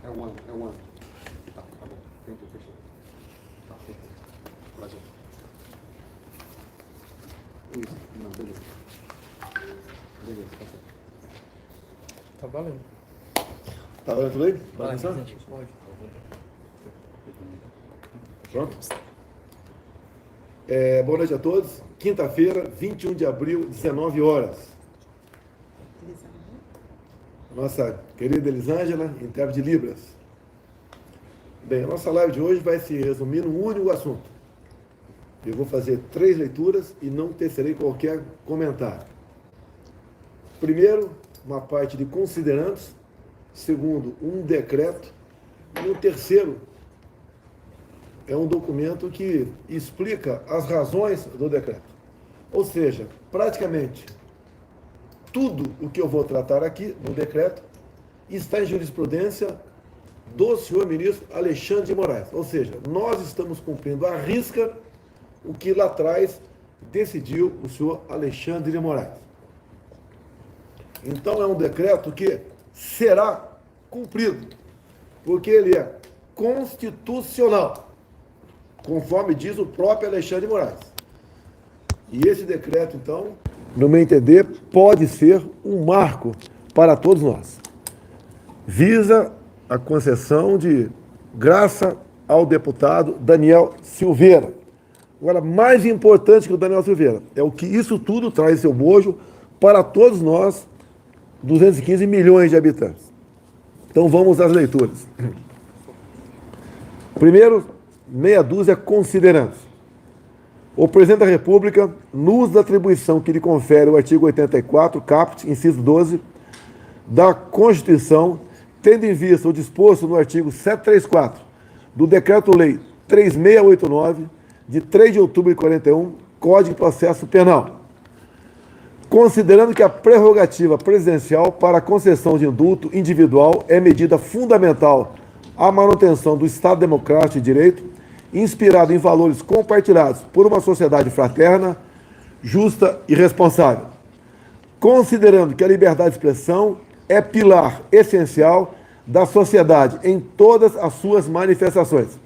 É um ano. Tá bom. Tempo fechou. Tá, tempo. Brasil. Isso, não, beleza. Beleza, tá certo. Tá valendo. Tá valendo tudo aí? Vai, Pode começar? presidente. Pode. Pronto? Boa noite a todos. Quinta-feira, 21 de abril, 19 horas. Nossa querida Elisângela, intérprete de Libras. Bem, a nossa live de hoje vai se resumir num único assunto. Eu vou fazer 3 leituras e não tecerei qualquer comentário. Primeiro, uma parte de considerandos. Segundo, um decreto. E o terceiro é um documento que explica as razões do decreto. Ou seja, praticamente tudo o que eu vou tratar aqui no decreto está em jurisprudência do senhor ministro Alexandre de Moraes. Ou seja, nós estamos cumprindo à risca o que lá atrás decidiu o senhor Alexandre de Moraes. Então é um decreto que será cumprido, porque ele é constitucional, conforme diz o próprio Alexandre de Moraes. E esse decreto, então, no meu entender, pode ser um marco para todos nós. Visa a concessão de graça ao deputado Daniel Silveira. Agora, mais importante que o Daniel Silveira é o que isso tudo traz seu bojo para todos nós, 215 milhões de habitantes. Então vamos às leituras. Primeiro, meia dúzia considerandos. O Presidente da República, no uso da atribuição que lhe confere o artigo 84, caput, inciso 12, da Constituição, tendo em vista o disposto no artigo 734 do Decreto-Lei 3689, de 3 de outubro de 41, Código de Processo Penal. Considerando que a prerrogativa presidencial para a concessão de indulto individual é medida fundamental à manutenção do Estado Democrático de Direito, inspirado em valores compartilhados por uma sociedade fraterna, justa e responsável. Considerando que a liberdade de expressão é pilar essencial da sociedade em todas as suas manifestações.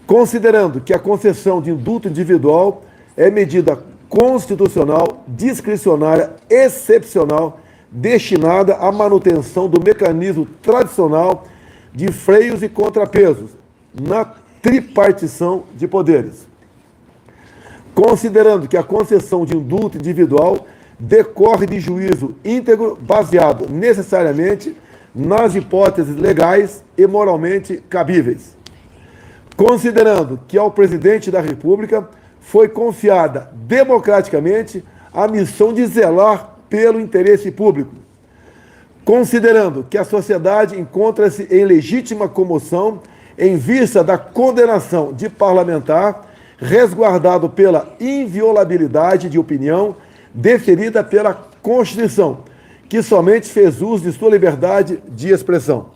Considerando que a concessão de indulto individual é medida constitucional, discricionária, excepcional, destinada à manutenção do mecanismo tradicional de freios e contrapesos na tripartição de poderes. Considerando que a concessão de indulto individual decorre de juízo íntegro baseado necessariamente nas hipóteses legais e moralmente cabíveis. Considerando que ao Presidente da República foi confiada democraticamente a missão de zelar pelo interesse público. Considerando que a sociedade encontra-se em legítima comoção em vista da condenação de parlamentar, resguardado pela inviolabilidade de opinião deferida pela Constituição, que somente fez uso de sua liberdade de expressão.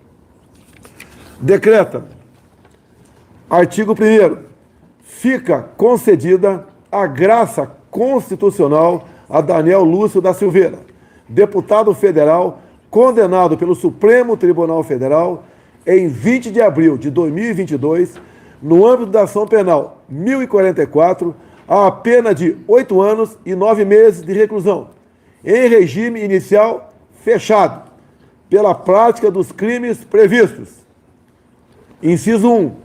Decreta. Artigo 1º. Fica concedida a graça constitucional a Daniel Lúcio da Silveira, deputado federal condenado pelo Supremo Tribunal Federal em 20 de abril de 2022, no âmbito da ação penal 1044, a pena de 8 anos e 9 meses de reclusão, em regime inicial fechado, pela prática dos crimes previstos. Inciso 1.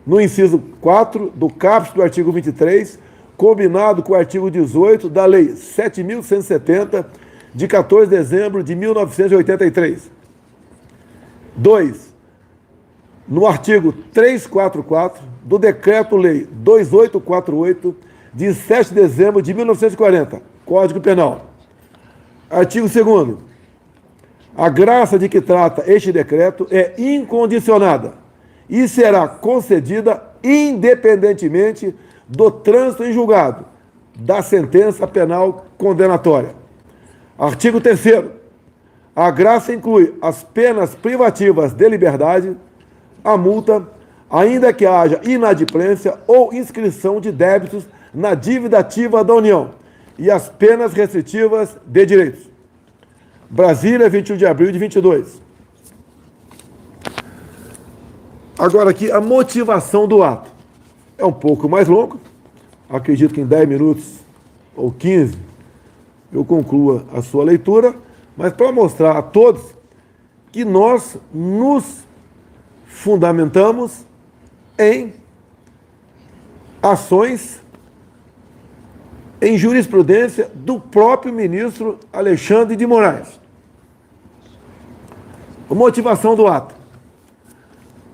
No inciso 4 do caput do artigo 23, combinado com o artigo 18 da Lei 7.170, de 14 de dezembro de 1983. 2. No artigo 344 do Decreto-Lei 2848, de 7 de dezembro de 1940, Código Penal. Artigo 2º. A graça de que trata este decreto é incondicionada e será concedida independentemente do trânsito em julgado da sentença penal condenatória. Artigo 3º. A graça inclui as penas privativas de liberdade, a multa, ainda que haja inadimplência ou inscrição de débitos na dívida ativa da União, e as penas restritivas de direitos. Brasília, 21 de abril de 22. Agora aqui, a motivação do ato. É um pouco mais longo, acredito que em 10 minutos ou 15 eu conclua a sua leitura, mas para mostrar a todos que nós nos fundamentamos em ações, em jurisprudência do próprio ministro Alexandre de Moraes. A motivação do ato.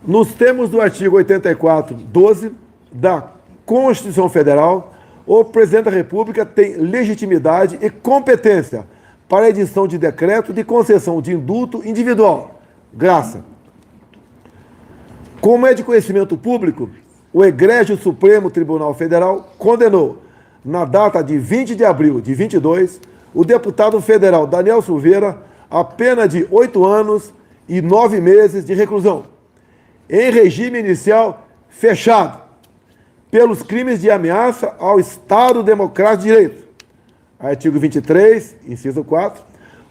Nos termos do artigo 84, 12 da Constituição Federal, o Presidente da República tem legitimidade e competência para a edição de decreto de concessão de indulto individual, graça. Como é de conhecimento público, o Egrégio Supremo Tribunal Federal condenou, na data de 20 de abril de 22, o deputado federal Daniel Silveira a pena de 8 anos e 9 meses de reclusão, em regime inicial fechado, pelos crimes de ameaça ao Estado Democrático de Direito. Artigo 23, inciso 4,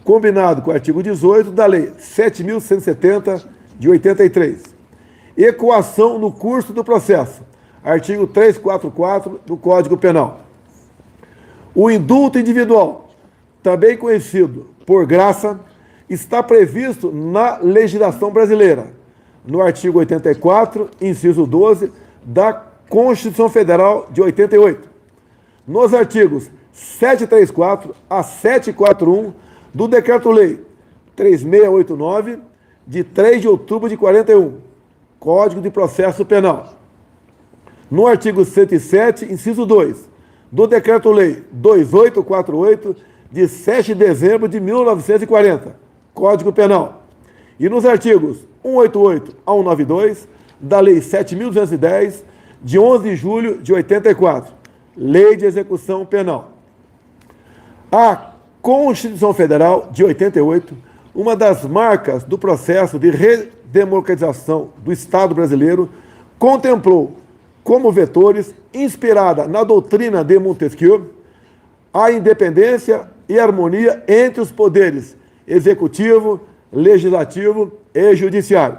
combinado com o artigo 18 da Lei 7.170, de 83. E coação no curso do processo. Artigo 344 do Código Penal. O indulto individual, também conhecido por graça, está previsto na legislação brasileira, no artigo 84, inciso 12, da Constituição Federal de 88. Nos artigos 734 a 741 do Decreto-Lei 3689, de 3 de outubro de 41, Código de Processo Penal. No artigo 107, inciso 2, do Decreto-Lei 2848, de 7 de dezembro de 1940, Código Penal. E nos artigos 188 a 192 da Lei 7.210, de 11 de julho de 84, Lei de Execução Penal. A Constituição Federal de 88, uma das marcas do processo de redemocratização do Estado brasileiro, contemplou como vetores, inspirada na doutrina de Montesquieu, a independência e harmonia entre os poderes executivo, legislativo e judiciário.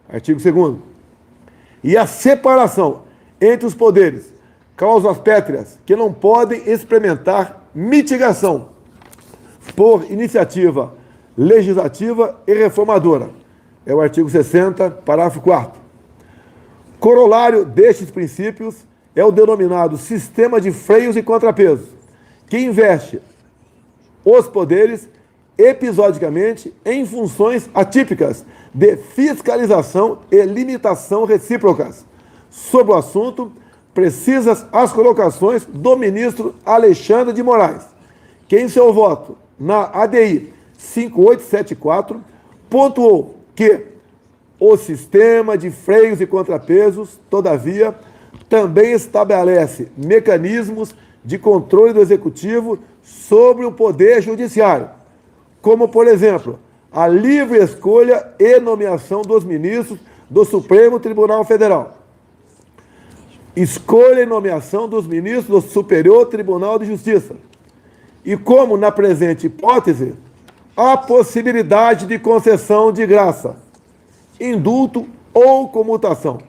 Artigo 2º. E a separação entre os poderes, cláusulas pétreas, que não podem experimentar mitigação por iniciativa legislativa e reformadora. É o artigo 60, parágrafo 4º. Corolário destes princípios é o denominado sistema de freios e contrapesos, que investe os poderes episodicamente em funções atípicas de fiscalização e limitação recíprocas. Sobre o assunto, precisas as colocações do ministro Alexandre de Moraes, que em seu voto na ADI 5874 pontuou que o sistema de freios e contrapesos, todavia, também estabelece mecanismos de controle do Executivo sobre o Poder Judiciário, como, por exemplo, a livre escolha e nomeação dos ministros do Supremo Tribunal Federal, escolha e nomeação dos ministros do Superior Tribunal de Justiça, e como, na presente hipótese, a possibilidade de concessão de graça, indulto ou comutação.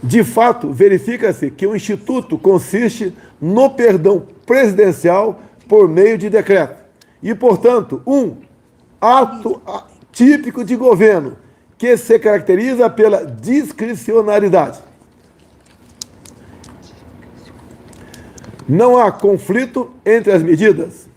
De fato, verifica-se que o Instituto consiste no perdão presidencial por meio de decreto e, portanto, um ato típico de governo que se caracteriza pela discricionariedade. Não há conflito entre as medidas.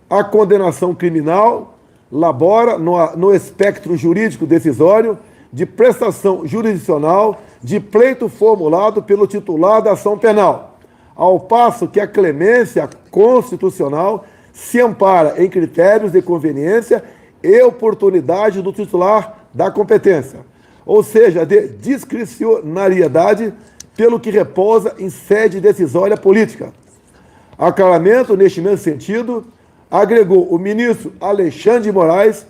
A condenação criminal labora no espectro jurídico decisório de prestação jurisdicional de pleito formulado pelo titular da ação penal, ao passo que a clemência constitucional se ampara em critérios de conveniência e oportunidade do titular da competência, ou seja, de discricionariedade, pelo que repousa em sede decisória política. Aclaramento, neste mesmo sentido, agregou o ministro Alexandre de Moraes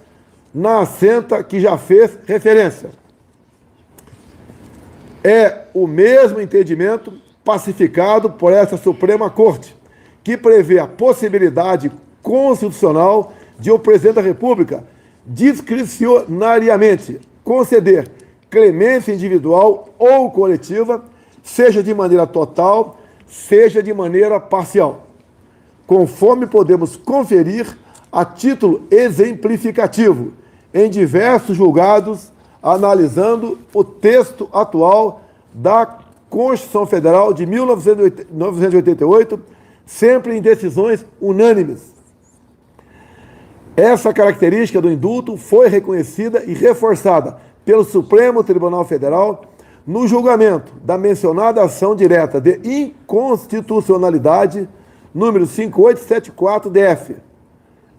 na assenta que já fez referência. É o mesmo entendimento pacificado por essa Suprema Corte, que prevê a possibilidade constitucional de o Presidente da República, discricionariamente, conceder clemência individual ou coletiva, seja de maneira total, seja de maneira parcial, conforme podemos conferir a título exemplificativo em diversos julgados, analisando o texto atual da Constituição Federal de 1988, sempre em decisões unânimes. Essa característica do indulto foi reconhecida e reforçada pelo Supremo Tribunal Federal no julgamento da mencionada ação direta de inconstitucionalidade número 5874-DF.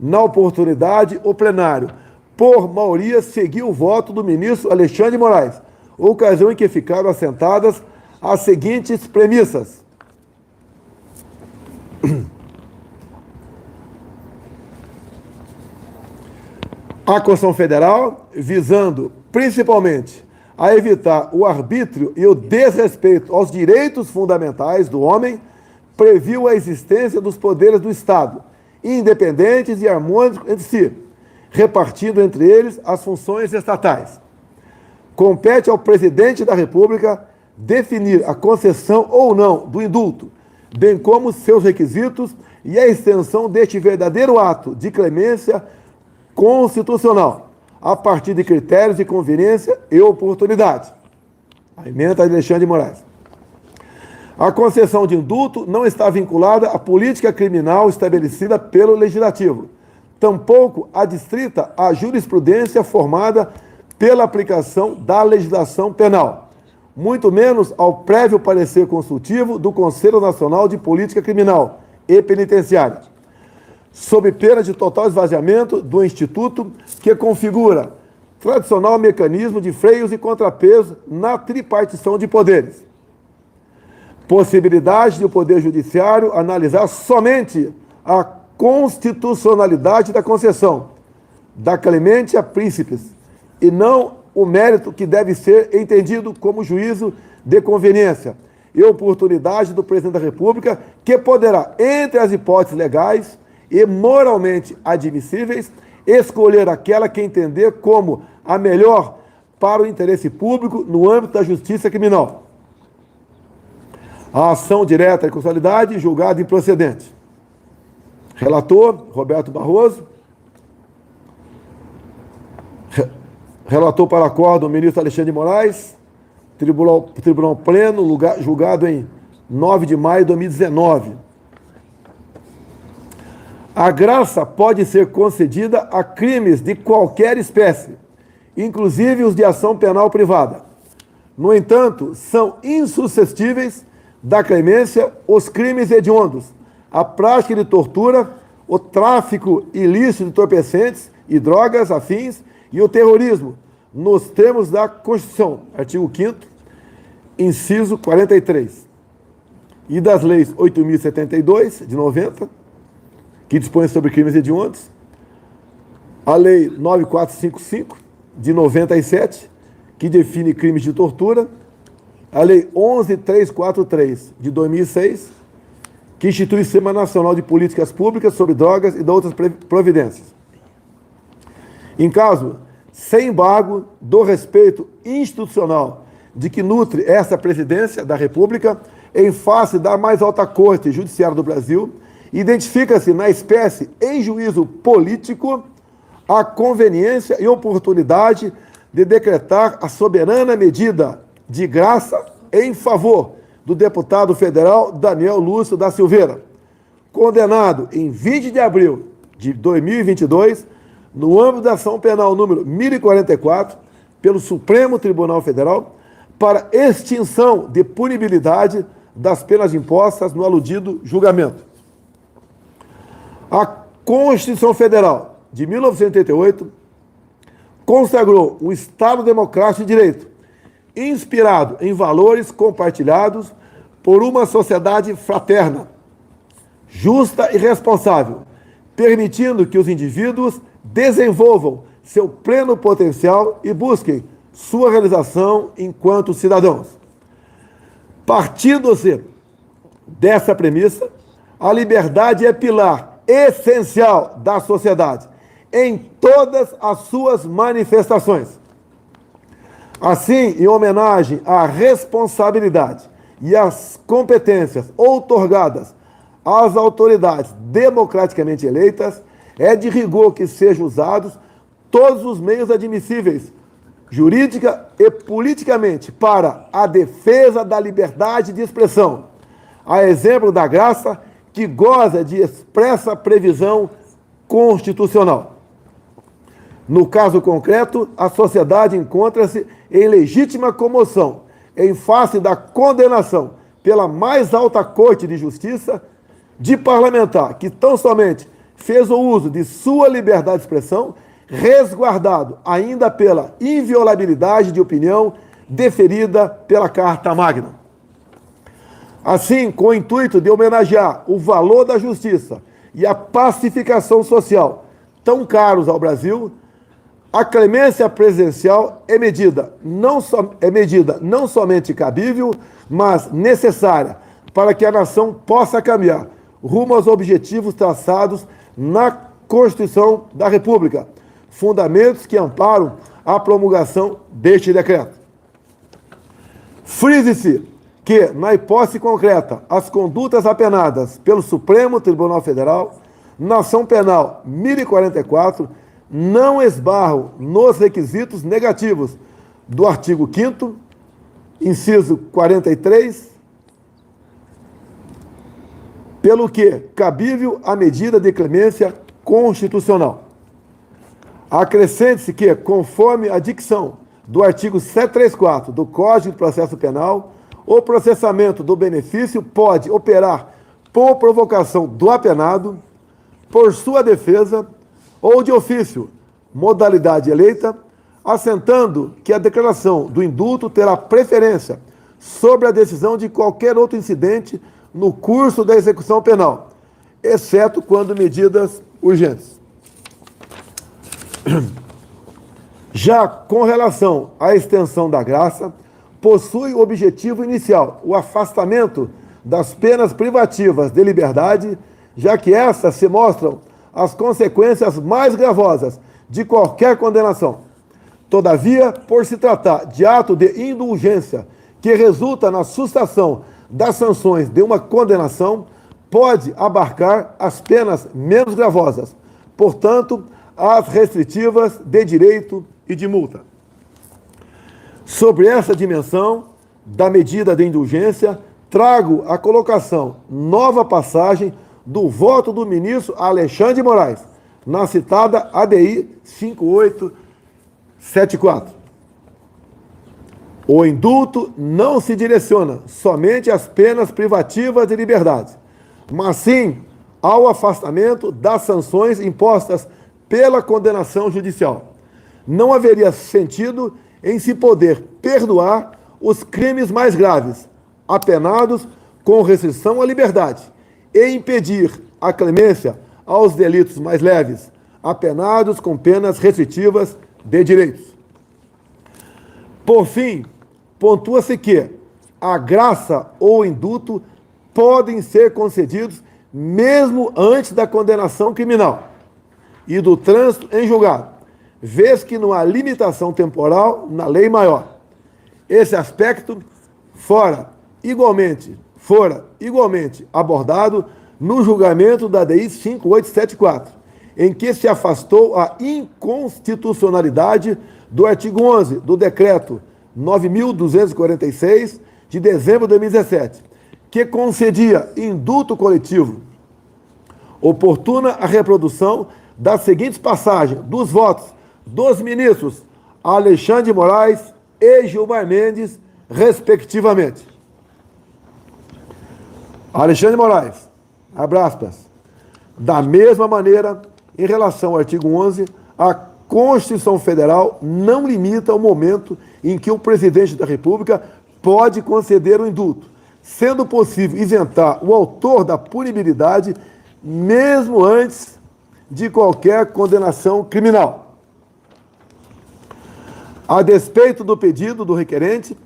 Na oportunidade, o plenário, por maioria, seguiu o voto do ministro Alexandre de Moraes, ocasião em que ficaram assentadas as seguintes premissas. A Constituição Federal, visando principalmente a evitar o arbítrio e o desrespeito aos direitos fundamentais do homem, previu a existência dos poderes do Estado, independentes e harmônicos entre si, repartindo entre eles as funções estatais. Compete ao presidente da República definir a concessão ou não do indulto, bem como seus requisitos e a extensão deste verdadeiro ato de clemência constitucional, a partir de critérios de conveniência e oportunidade. A emenda de Alexandre de Moraes. A concessão de indulto não está vinculada à política criminal estabelecida pelo Legislativo, tampouco adstrita à jurisprudência formada pela aplicação da legislação penal, muito menos ao prévio parecer consultivo do Conselho Nacional de Política Criminal e Penitenciária, sob pena de total esvaziamento do Instituto, que configura tradicional mecanismo de freios e contrapesos na tripartição de poderes. Possibilidade do Poder Judiciário analisar somente a constitucionalidade da concessão, da clemência a príncipes, e não o mérito que deve ser entendido como juízo de conveniência e oportunidade do Presidente da República, que poderá, entre as hipóteses legais e moralmente admissíveis, escolher aquela que entender como a melhor para o interesse público no âmbito da justiça criminal. A ação direta de constitucionalidade julgada improcedente. Relator, Roberto Barroso. Relator para acordo, o ministro Alexandre de Moraes. Tribunal Pleno, julgado em 9 de maio de 2019. A graça pode ser concedida a crimes de qualquer espécie, inclusive os de ação penal privada. No entanto, são insuscetíveis da clemência os crimes hediondos, a prática de tortura, o tráfico ilícito de entorpecentes e drogas afins e o terrorismo, nos termos da Constituição, artigo 5º, inciso 43, e das leis 8.072, de 90, que dispõe sobre crimes hediondos, a lei 9455, de 97, que define crimes de tortura, a lei 11343, de 2006, que institui o Sistema Nacional de Políticas Públicas sobre Drogas e de outras providências. Em caso sem embargo do respeito institucional de que nutre essa presidência da República, em face da mais alta corte judiciária do Brasil, identifica-se na espécie, em juízo político, a conveniência e oportunidade de decretar a soberana medida de graça em favor do deputado federal Daniel Lúcio da Silveira, condenado em 20 de abril de 2022, no âmbito da ação penal número 1044, pelo Supremo Tribunal Federal, para extinção de punibilidade das penas impostas no aludido julgamento. A Constituição Federal de 1988 consagrou o Estado Democrático de Direito, inspirado em valores compartilhados por uma sociedade fraterna, justa e responsável, permitindo que os indivíduos desenvolvam seu pleno potencial e busquem sua realização enquanto cidadãos. Partindo-se dessa premissa, a liberdade é pilar essencial da sociedade, em todas as suas manifestações. Assim, em homenagem à responsabilidade e às competências outorgadas às autoridades democraticamente eleitas, é de rigor que sejam usados todos os meios admissíveis, jurídica e politicamente, para a defesa da liberdade de expressão, a exemplo da graça que goza de expressa previsão constitucional. No caso concreto, a sociedade encontra-se em legítima comoção em face da condenação pela mais alta Corte de Justiça de parlamentar que tão somente fez o uso de sua liberdade de expressão, resguardado ainda pela inviolabilidade de opinião deferida pela Carta Magna. Assim, com o intuito de homenagear o valor da justiça e a pacificação social tão caros ao Brasil, a clemência presidencial é medida não somente cabível, mas necessária para que a nação possa caminhar rumo aos objetivos traçados na Constituição da República, fundamentos que amparam a promulgação deste decreto. Frise-se que, na hipótese concreta, as condutas apenadas pelo Supremo Tribunal Federal, na ação penal 1044, não esbarram nos requisitos negativos do artigo 5º, inciso 43, pelo que cabível a medida de clemência constitucional. Acrescente-se que, conforme a dicção do artigo 734 do Código de Processo Penal, o processamento do benefício pode operar por provocação do apenado, por sua defesa ou de ofício, modalidade eleita, assentando que a declaração do indulto terá preferência sobre a decisão de qualquer outro incidente no curso da execução penal, exceto quando medidas urgentes. Já com relação à extensão da graça, possui o objetivo inicial, o afastamento das penas privativas de liberdade, já que essas se mostram as consequências mais gravosas de qualquer condenação. Todavia, por se tratar de ato de indulgência que resulta na sustação das sanções de uma condenação, pode abarcar as penas menos gravosas, portanto, as restritivas de direito e de multa. Sobre essa dimensão da medida de indulgência, trago a colocação, nova passagem do voto do ministro Alexandre de Moraes, na citada ADI 5874. O indulto não se direciona somente às penas privativas de liberdade, mas sim ao afastamento das sanções impostas pela condenação judicial. Não haveria sentido em se poder perdoar os crimes mais graves, apenados com restrição à liberdade, e impedir a clemência aos delitos mais leves, apenados com penas restritivas de direitos. Por fim, pontua-se que a graça ou indulto podem ser concedidos mesmo antes da condenação criminal e do trânsito em julgado, vez que não há limitação temporal na lei maior. Esse aspecto fora igualmente abordado no julgamento da DI 5874, em que se afastou a inconstitucionalidade do artigo 11 do Decreto 9.246, de dezembro de 2017, que concedia indulto coletivo. Oportuna a reprodução das seguintes passagens dos votos dos ministros Alexandre de Moraes e Gilmar Mendes, respectivamente. Alexandre de Moraes, abre aspas, da mesma maneira, em relação ao artigo 11, a Constituição Federal não limita o momento em que o presidente da República pode conceder o indulto, sendo possível isentar o autor da punibilidade mesmo antes de qualquer condenação criminal. A despeito do pedido do requerente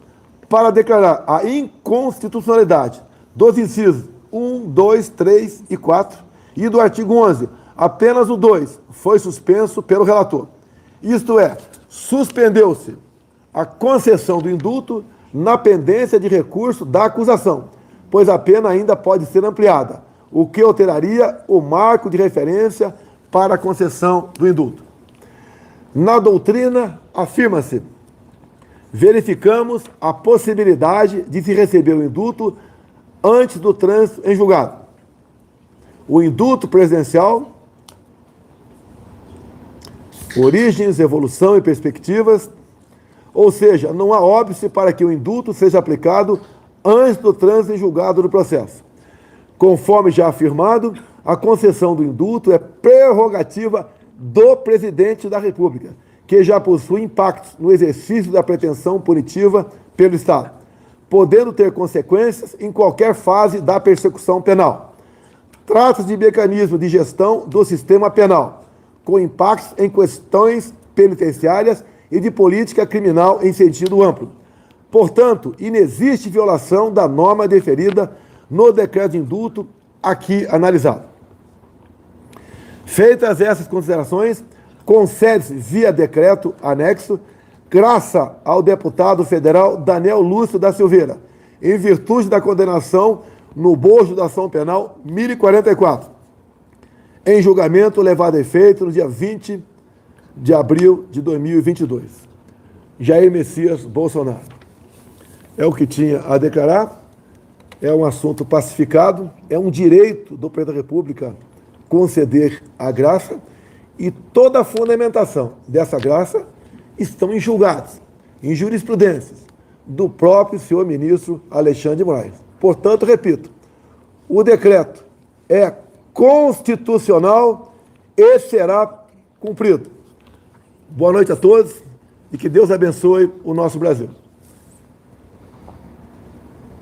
para declarar a inconstitucionalidade dos incisos 1, 2, 3 e 4 e do artigo 11, apenas o 2 foi suspenso pelo relator. Isto é, suspendeu-se a concessão do indulto na pendência de recurso da acusação, pois a pena ainda pode ser ampliada, o que alteraria o marco de referência para a concessão do indulto. Na doutrina, afirma-se: verificamos a possibilidade de se receber o indulto antes do trânsito em julgado. O indulto presidencial, origens, evolução e perspectivas, ou seja, não há óbice para que o indulto seja aplicado antes do trânsito em julgado do processo. Conforme já afirmado, a concessão do indulto é prerrogativa do presidente da República, que já possui impactos no exercício da pretensão punitiva pelo Estado, podendo ter consequências em qualquer fase da persecução penal. Trata-se de mecanismo de gestão do sistema penal, com impactos em questões penitenciárias e de política criminal em sentido amplo. Portanto, inexiste violação da norma deferida no decreto de indulto aqui analisado. Feitas essas considerações, concede-se via decreto anexo, graça ao deputado federal Daniel Lúcio da Silveira, em virtude da condenação no bojo da ação penal 1044, em julgamento levado a efeito no dia 20 de abril de 2022. Jair Messias Bolsonaro. É o que tinha a declarar, é um assunto pacificado, é um direito do presidente da República conceder a graça, e toda a fundamentação dessa graça estão em julgados, em jurisprudências do próprio senhor ministro Alexandre de Moraes. Portanto, repito, o decreto é constitucional e será cumprido. Boa noite a todos e que Deus abençoe o nosso Brasil.